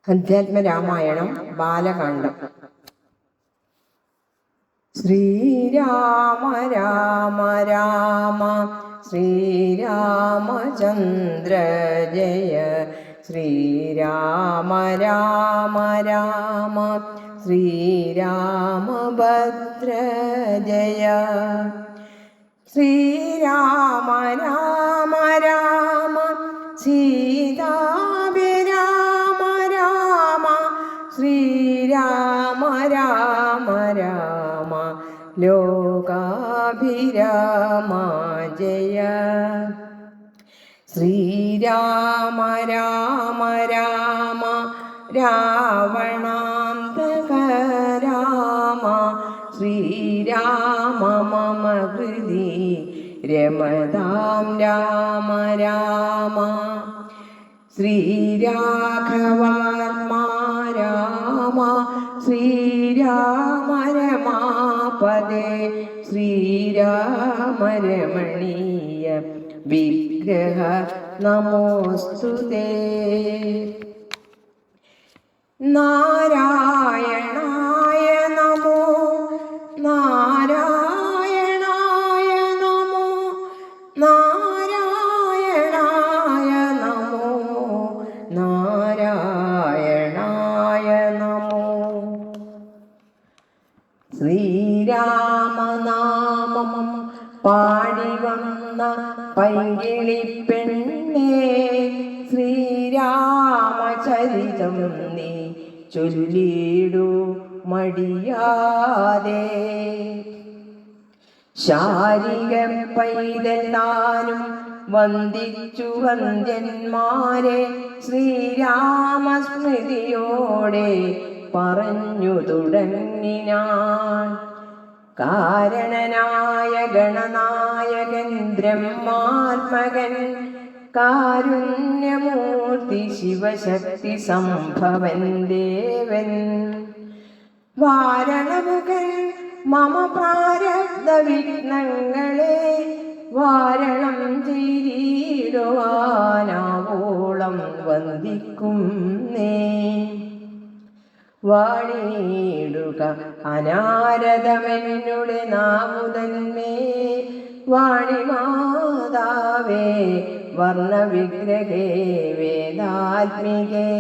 അധ്യാത്മരാമായണം ബാലകാണ്ഡം. ശ്രീരാമ രാമ രാമ ശ്രീരാമചന്ദ്ര ജയ ശ്രീരാമ രാമ രാമ ശ്രീരാമഭദ്ര ജയ ശ്രീരാമ രാമ രാമ സീതാഭിരാമ രാമ ശ്രീരാമ രാമ രാമ ലോകാഭിരാമ ജയ ശ്രീരാമ രാമ രാമ രാവണാന്തക രാമ ശ്രീരാമ മമ ഹൃദി രമതാം രാമ രാമ ശ്രീരാഘവാത്മാ രാമ ശ്രീരാമ രമാപദേ ശ്രീരാമ രമണീയ വിഗ്രഹ നമോസ്തുതേ. നാരായണായ നമോ നാരായണായ നമോ നാരായണായ നമോ നാരായണായ നമോ. ശ്രീരാമനാമം പാടിവന്ന പൈങ്കിളിപ്പെണ്ണേ ശ്രീരാമചരിതം നീ ചൊല്ലിടൂ മടിയാതെ. ശാരിക പൈതലാനും വന്ദിച്ചു വന്ദ്യന്മാരെ ശ്രീരാമസ്മൃതിയോടെ പറഞ്ഞു തുടങ്ങിനാൻ. കാരണനായ ഗണനായകൻ ബ്രഹ്മാത്മകൻ കാരുണ്യമൂർത്തി ശിവശക്തി സംഭവൻ ദേവൻ വാരണമുഖൻ മമ പ്രാരബ്ധ വിഘ്നങ്ങളെ വാരണം ചെയ്തിടുവാനാവോളം വന്ദിക്കും നേ. വാണിടുക അനാരദമെന്നുടെ നാമുതന്മേ വാണിമാതാവേ വർണ്ണവിഗ്രഹേ വേദാത്മികേ.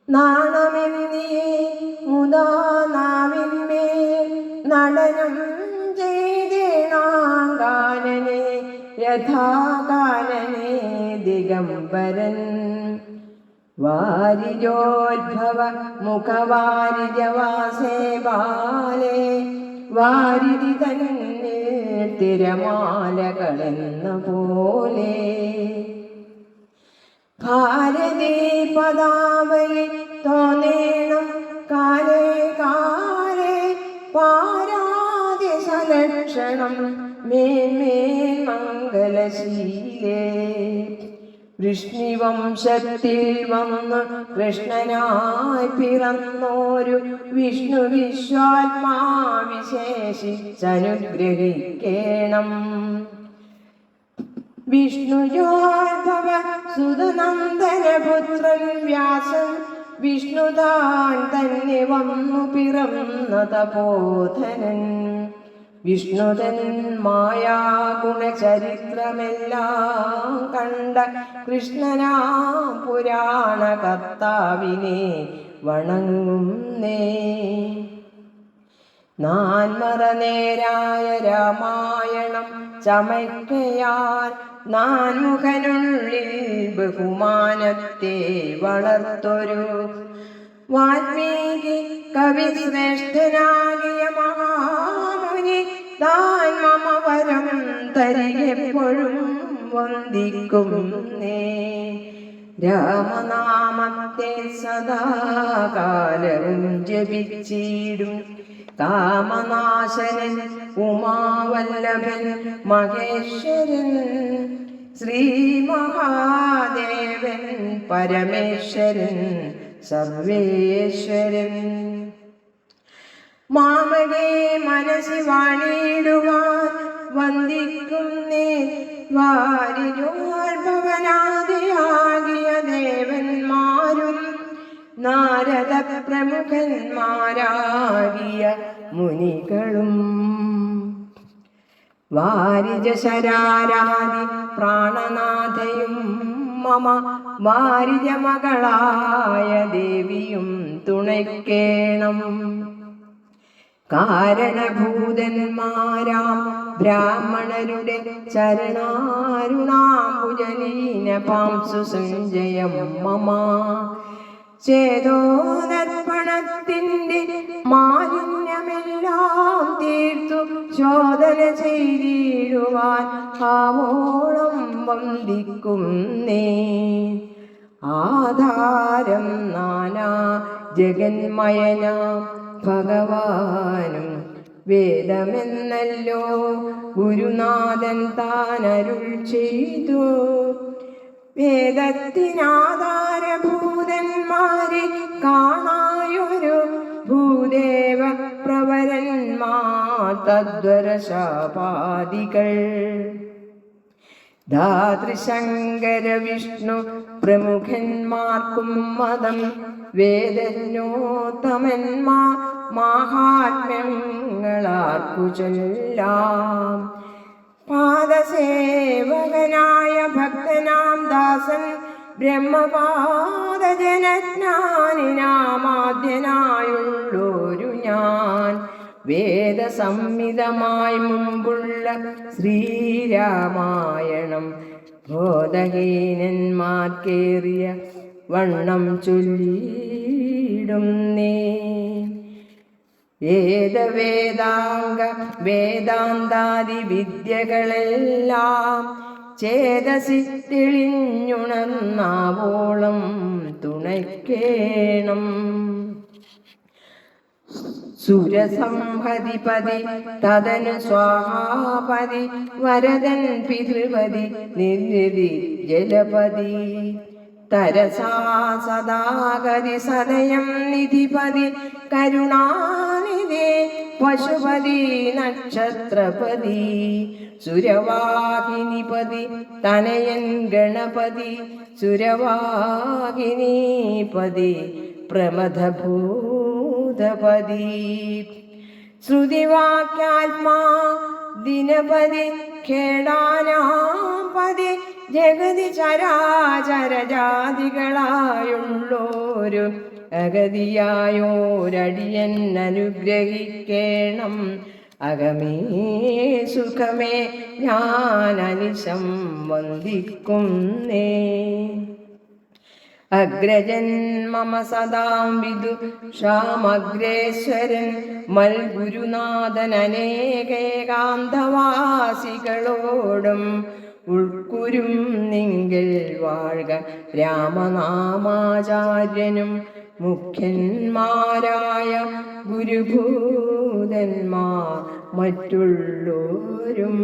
നാണമെന്നിയേ മുദാ നാവിന്മേ നടനം ചെയ്തേണാങ്കാനനെ യഥാകാനനെ ദിഗംബരൻ. വാരിജോദ്ഭവ മുഖവാരിജവാസേ ബാലേ വാരിധി തന്നെ തിരമാലകളെന്ന പോലെ. ഭാരതീ പദാവലി തോന്നേണം കാലേ കാലേ പാരാതി സലക്ഷണം മേന്മേൽ മംഗലശീലേ. വൃഷ്ണിവംശത്തിൽ വന്ന് കൃഷ്ണനായി പിറന്നോരു വിഷ്ണു വിശ്വാത്മാ വിശേഷിച്ചനുഗ്രഹിക്കേണം. വിഷ്ണുജോദ്ഭവ സുതനന്ദനപുത്രൻ വ്യാസൻ വിഷ്ണുതാൻ തന്നെ വന്നു പിറന്ന തപോധനൻ. വിഷ്ണുതൻ മായാഗുണചരിത്രമെല്ലാം കണ്ട കൃഷ്ണനാം പുരാണ കർത്താവിനെ വണങ്ങുന്നേ. നാൻമറ നേരായ രാമായണം ചമയ്ക്കയാൽ നാൻമുഖനുള്ളിൽ ബഹുമാനത്തെ വളർത്തൊരു വാൽമീകി കവിശ്രേഷ്ഠനാകിയ മഹാമുനി താൻ മമ വരം തരികെപ്പോഴും വന്ദിക്കും നേ. രാമനാമത്തെ സദാകാലവും ജപിച്ചിടും കാമനാശനൻ ഉമാവല്ലഭൻ മഹേശ്വരൻ ശ്രീ മഹാദേവൻ പരമേശ്വരൻ സർവേശ്വരൻ. മാമകേ മനസ്സി വാണിടുവാൻ വന്ദിക്കുന്നേ വാരിജോത്ഭവനാദിയാകിയ ദേവന്മാരും പ്രമുഖന്മാരാകിയ മുനികളും വാരിജശരാരാദി പ്രാണനാഥയും മമ വാരിജ മകളായ ദേവിയും തുണയ്ക്കേണം. കാരണഭൂതന്മാരാം ബ്രാഹ്മണരുടെ ചരണാരുണാംബുജലീന പാംസു സഞ്ജയം മമ ചേതോദർപ്പണത്തിൻ്റെ മാലിന്യമെല്ലാം തീർത്തു ശോധന ചെയ്തിടുവാൻ ആവോളം വന്ദിക്കുന്നേ. ആധാരം നാനാ ജഗന്മയനാം ഭഗവാനും വേദമെന്നല്ലോ ഗുരുനാഥൻ താനരുൾ ചെയ്തു. വേദത്തിനാധാരഭൂതന്മാരെ കാണായൊരു ഭൂദേവ പ്രവരന്മാർ തദ്വരശാപാദികൾ ധാതൃശങ്കര വിഷ്ണു പ്രമുഖന്മാർക്കും മതം വേദജ്ഞോത്തമന്മാർ മാഹാത്മ്യങ്ങളാർക്കു ചൊല്ലാം. പാദസേവകനായ ഭക്തനാം ദാസൻ ബ്രഹ്മപാദജനജ്ഞാനിനാമാദ്യനായുള്ളൊരു ഞാൻ വേദസംഹിതമായി മുമ്പുള്ള ശ്രീരാമായണം ബോധഹീനന്മാർക്കേറിയ വണ്ണം ചൊല്ലിയിടുന്നേ. വേദവേദാംഗ വേദാന്താദി വിദ്യകളെല്ലാം ചേതസി തെളിഞ്ഞുണർന്നാവോളം തുണയ്ക്കേണം. സുരസംഹതിപതി തദനു സ്വാഹാപതി വരദൻ പിതൃപതി നിർനിധി ജലപതി തരസാ സദാഗതി സദയം നിധിപതി കരുണാനിധി പശുപതി നക്ഷത്രപതി സുരവാഹിനിപതി തനയൻ ഗണപതി സുരവാഹിനിപതി പ്രമഥഭൂതപതി ശ്രുതിവാക്യാത്മാ ദിനപതി ഖേടാനാപതി ജഗതി ചരാചരജാതികളായുള്ളോരു അഗതിയായോരടിയൻ അനുഗ്രഹിക്കേണം. അകമേ സുഖമേ ഞാൻ അനിശം വന്ദിക്കുന്നേ. അഗ്രജൻ മമ സദാം വിദു ക്ഷാമഗ്രേശ്വരൻ മൽഗുരുനാഥൻ അനേകേകാന്തവാസികളോടും ഉൾക്കുരും നിങ്കൽ വാഴ്ക രാമനാമാചാര്യനും മുഖ്യന്മാരായ ഗുരുഭൂതന്മാർ മറ്റുള്ളോരും.